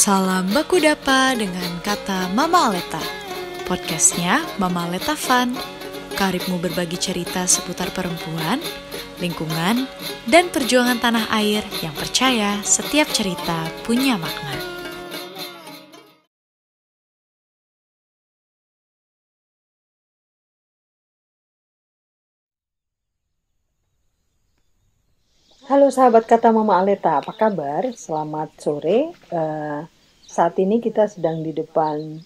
Salam baku dapa dengan kata Mama Aleta. Podcastnya Mama Aleta Fun. Karibmu berbagi cerita seputar perempuan, lingkungan, dan perjuangan tanah air yang percaya setiap cerita punya makna. Halo sahabat kata Mama Aleta, apa kabar? Selamat sore. Saat ini kita sedang di depan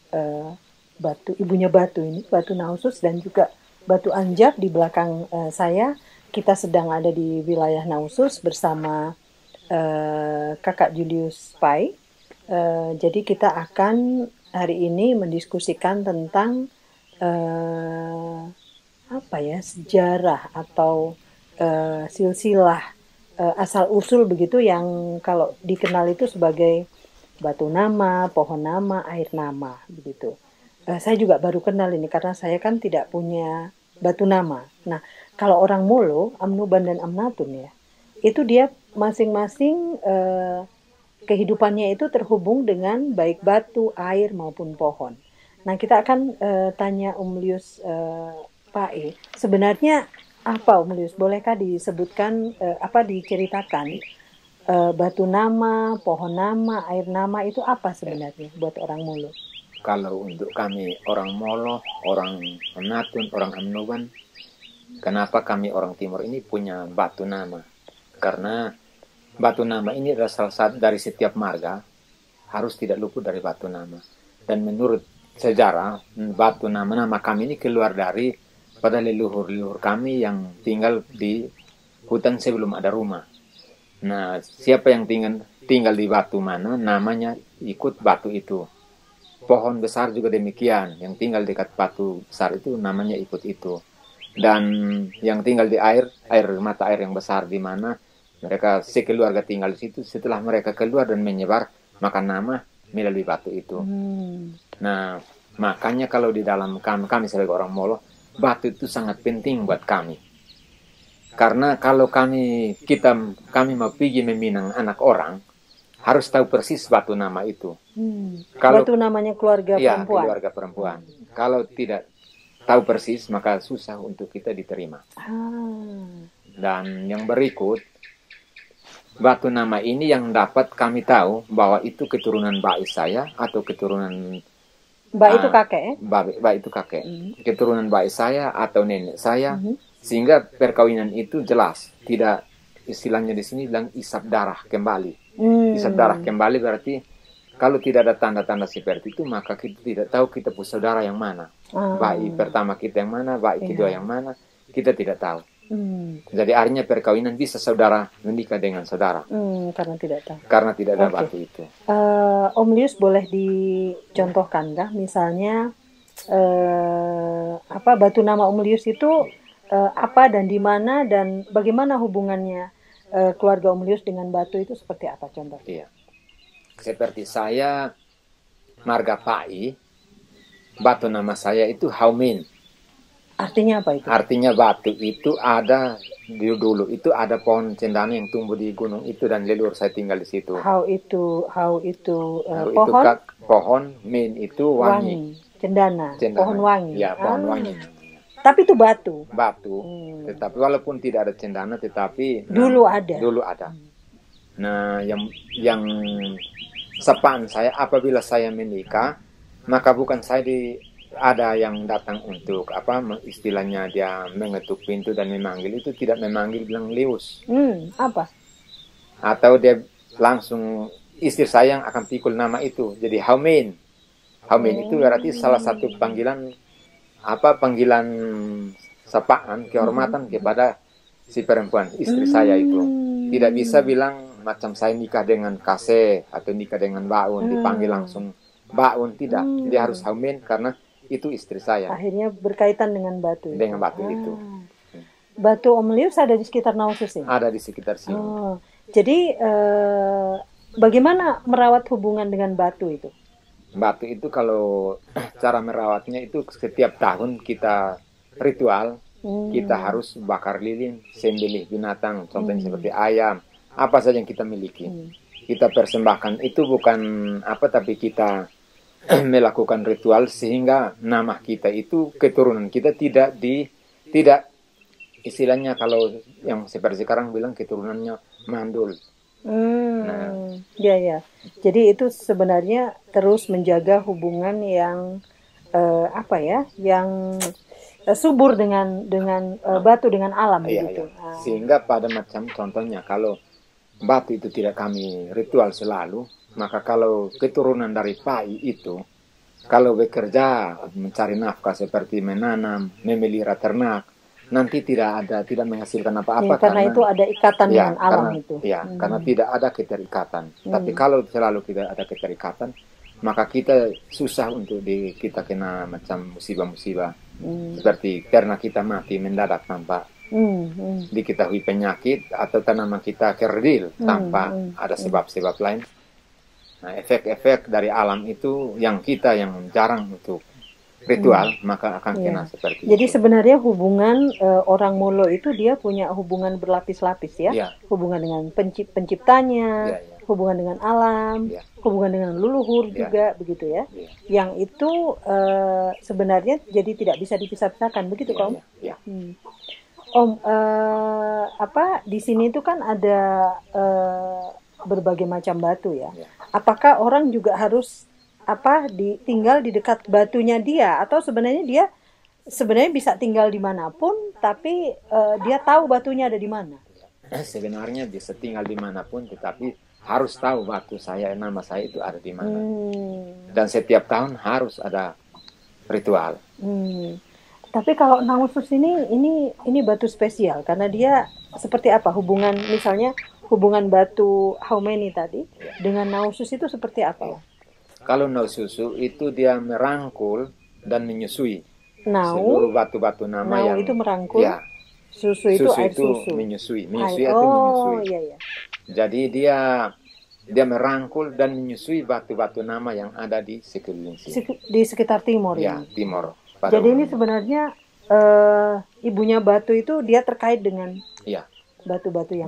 batu, ibunya batu ini, batu Nausus dan juga batu Anjak di belakang saya. Kita sedang ada di wilayah Nausus bersama kakak Julius Pai. Jadi kita akan hari ini mendiskusikan tentang sejarah atau silsilah asal-usul begitu yang kalau dikenal itu sebagai batu nama, pohon nama, air nama begitu. Saya juga baru kenal ini karena saya kan tidak punya batu nama. Nah, kalau orang Molo, Amnuban dan Amnatun ya, itu dia masing-masing kehidupannya itu terhubung dengan baik batu, air maupun pohon. Nah, kita akan tanya Lius Pae, sebenarnya apa Lius? Bolehkah disebutkan diceritakan batu nama, pohon nama, air nama itu apa sebenarnya buat orang Molo? Kalau untuk kami orang Molo, orang Amnatun, orang Amnuban, kenapa kami orang Timur ini punya batu nama? Karena batu nama ini adalah salah satu dari setiap marga harus tidak luput dari batu nama. Dan menurut sejarah, batu nama kami ini keluar dari pada leluhur-leluhur kami yang tinggal di hutan sebelum ada rumah. Nah, siapa yang tinggal di batu mana, namanya ikut batu itu. Pohon besar juga demikian, yang tinggal dekat batu besar itu namanya ikut itu. Dan yang tinggal di mata air yang besar di mana mereka sekeluarga tinggal di situ, setelah mereka keluar dan menyebar, maka nama melalui batu itu. Nah, makanya kalau di dalam kami sebagai orang Molo, batu itu sangat penting buat kami. Karena kalau kami mau pergi meminang anak orang, harus tahu persis batu nama itu. Kalau batu namanya keluarga perempuan. Keluarga perempuan. Kalau tidak tahu persis, maka susah untuk kita diterima. Dan yang berikut, batu nama ini yang dapat kami tahu bahwa itu keturunan bayi saya atau keturunan Mbak itu kakek ya? Mbak itu kakek. Keturunan bayi saya atau nenek saya. Sehingga perkawinan itu jelas. Tidak, istilahnya di sini bilang isap darah kembali. Isap darah kembali berarti kalau tidak ada tanda-tanda seperti itu, maka kita tidak tahu kita punya saudara yang mana. Bayi pertama kita yang mana, bayi kedua yang mana, kita tidak tahu. Jadi artinya perkawinan bisa saudara menikah dengan saudara. Karena tidak ada batu itu. Om Lius boleh dicontohkan kah? Misalnya batu nama Om Lius itu apa dan di mana dan bagaimana hubungannya keluarga Om Lius dengan batu itu seperti apa contohnya? Iya. Seperti saya marga Pai, batu nama saya itu Haumin. Artinya apa itu? Artinya batu itu ada dulu itu ada pohon cendana yang tumbuh di gunung itu dan leluhur saya tinggal di situ. Hau itu pohon. Pohon, min itu wangi. Cendana. Pohon wangi. Ya, pohon wangi. Tapi itu batu. Batu. Tetapi walaupun tidak ada cendana, tetapi dulu ada. Nah, yang sepaan saya apabila saya menikah, maka bukan saya ada yang datang untuk istilahnya dia mengetuk pintu dan memanggil, itu tidak memanggil bilang Lius. Apa? Atau dia langsung istri saya yang akan pikul nama itu jadi Haumin. Haumin itu berarti salah satu panggilan sapaan kehormatan kepada si perempuan istri saya itu. Tidak bisa bilang macam saya nikah dengan Kase atau nikah dengan Baun dipanggil langsung Baun, tidak. Jadi harus Haumin karena itu istri saya. Akhirnya berkaitan dengan batu. Dengan batu itu. Batu Om Lius ada di sekitar Nausus ini? Ada di sekitar sini. Jadi bagaimana merawat hubungan dengan batu itu? Batu itu kalau cara merawatnya itu setiap tahun kita ritual. Kita harus bakar lilin, sembelih binatang, contohnya seperti ayam, apa saja yang kita miliki. kita persembahkan itu bukan apa, tapi kita melakukan ritual sehingga nama kita itu, keturunan kita tidak istilahnya kalau yang seperti sekarang bilang keturunannya mandul. Ya. Jadi itu sebenarnya terus menjaga hubungan yang yang subur dengan batu, dengan alam begitu. Sehingga pada macam contohnya kalau batu itu tidak kami ritual selalu, maka kalau keturunan dari pai itu kalau bekerja mencari nafkah seperti menanam, memelihara ternak, nanti tidak menghasilkan apa-apa, karena itu ada ikatan dengan alam itu. Karena tidak ada keterikatan. Tapi kalau selalu tidak ada keterikatan, maka kita susah untuk kita kena macam musibah-musibah. Seperti ternak kita mati mendadak tanpa diketahui penyakit, atau tanaman kita kerdil tanpa ada sebab-sebab lain. Nah, efek-efek dari alam itu yang jarang untuk ritual, maka akan kena seperti itu. Jadi sebenarnya hubungan orang Molo itu dia punya hubungan berlapis-lapis ya. Hubungan dengan penciptanya, hubungan dengan alam, hubungan dengan leluhur juga begitu ya. Yang itu sebenarnya jadi tidak bisa dipisah-pisahkan begitu Om? Om, di sini itu kan ada berbagai macam batu ya. Apakah orang juga harus tinggal di dekat batunya dia, atau sebenarnya dia bisa tinggal dimanapun, tapi dia tahu batunya ada di mana? Sebenarnya bisa tinggal dimanapun, tetapi harus tahu batu saya, nama saya itu ada di mana. Dan setiap tahun harus ada ritual. Tapi kalau Nausus ini batu spesial karena dia seperti apa hubungan, misalnya hubungan batu Haumeni tadi dengan Nausus itu seperti apa? Kalau Naususu itu dia merangkul dan menyusui seluruh batu-batu nama yang itu merangkul. Susu itu air susu. Menyusui itu menyusui. Jadi dia merangkul dan menyusui batu-batu nama yang ada di sekeliling sini. Di sekitar timur ya. Timur. Jadi ini sebenarnya ibunya batu itu dia terkait dengan batu-batu yang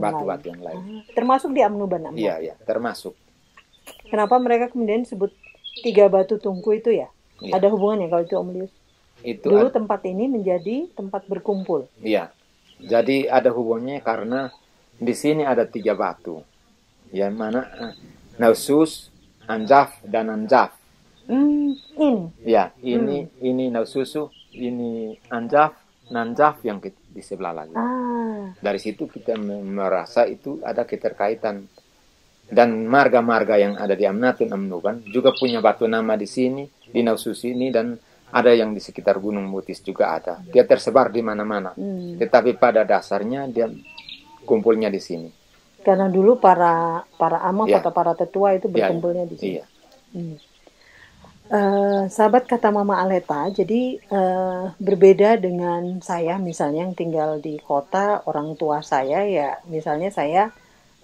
lain. Termasuk di Amnuban. Iya, termasuk. Kenapa mereka kemudian sebut 3 batu tungku itu ya? Ada hubungannya kalau itu Om Lius? Dulu tempat ini menjadi tempat berkumpul. Iya. Jadi ada hubungannya karena di sini ada 3 batu. Yang mana Nausus, Anjaf, dan Anjaf. Ini? Ya, ini Naususu, ini Anjaf, Nanjaf yang di sebelah lagi. Dari situ kita merasa itu ada keterkaitan. Dan marga-marga yang ada di Amnatun Amnuban juga punya batu nama di sini, di Nausus ini, dan ada yang di sekitar Gunung Mutis juga ada. Dia tersebar di mana-mana. Tetapi pada dasarnya dia kumpulnya di sini. Karena dulu para amaf atau para tetua itu berkumpulnya di sini. Sahabat kata Mama Aleta, jadi berbeda dengan saya misalnya yang tinggal di kota, orang tua saya ya misalnya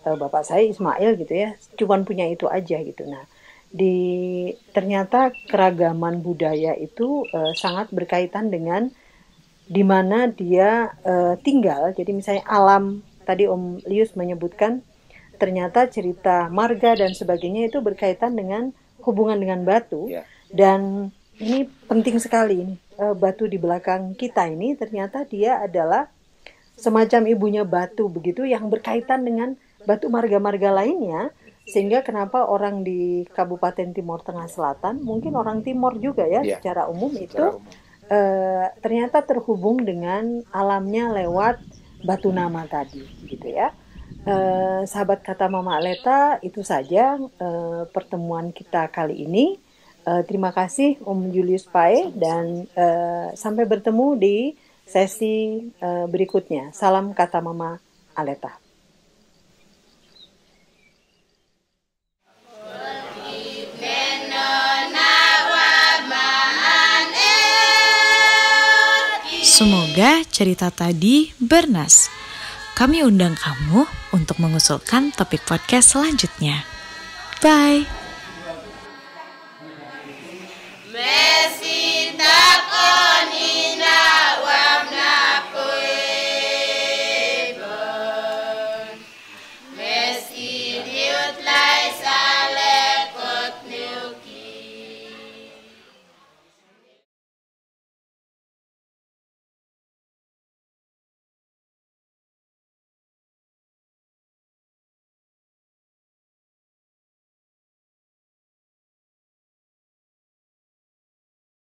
bapak saya Ismail gitu ya, cuman punya itu aja gitu. Nah, ternyata keragaman budaya itu sangat berkaitan dengan di mana dia tinggal. Jadi misalnya alam, tadi Om Lius menyebutkan ternyata cerita marga dan sebagainya itu berkaitan dengan hubungan dengan batu. Dan ini penting sekali ini. Batu di belakang kita ini ternyata dia adalah semacam ibunya batu begitu yang berkaitan dengan batu marga-marga lainnya, sehingga kenapa orang di Kabupaten Timur Tengah Selatan, mungkin orang Timur juga ya, secara umum itu ternyata terhubung dengan alamnya lewat batu nama tadi, gitu ya. Sahabat kata Mama Aleta, itu saja pertemuan kita kali ini. Terima kasih Om Julius Pae, dan sampai bertemu di sesi berikutnya. Salam kata Mama Aleta. Semoga cerita tadi bernas. Kami undang kamu untuk mengusulkan topik podcast selanjutnya. Bye!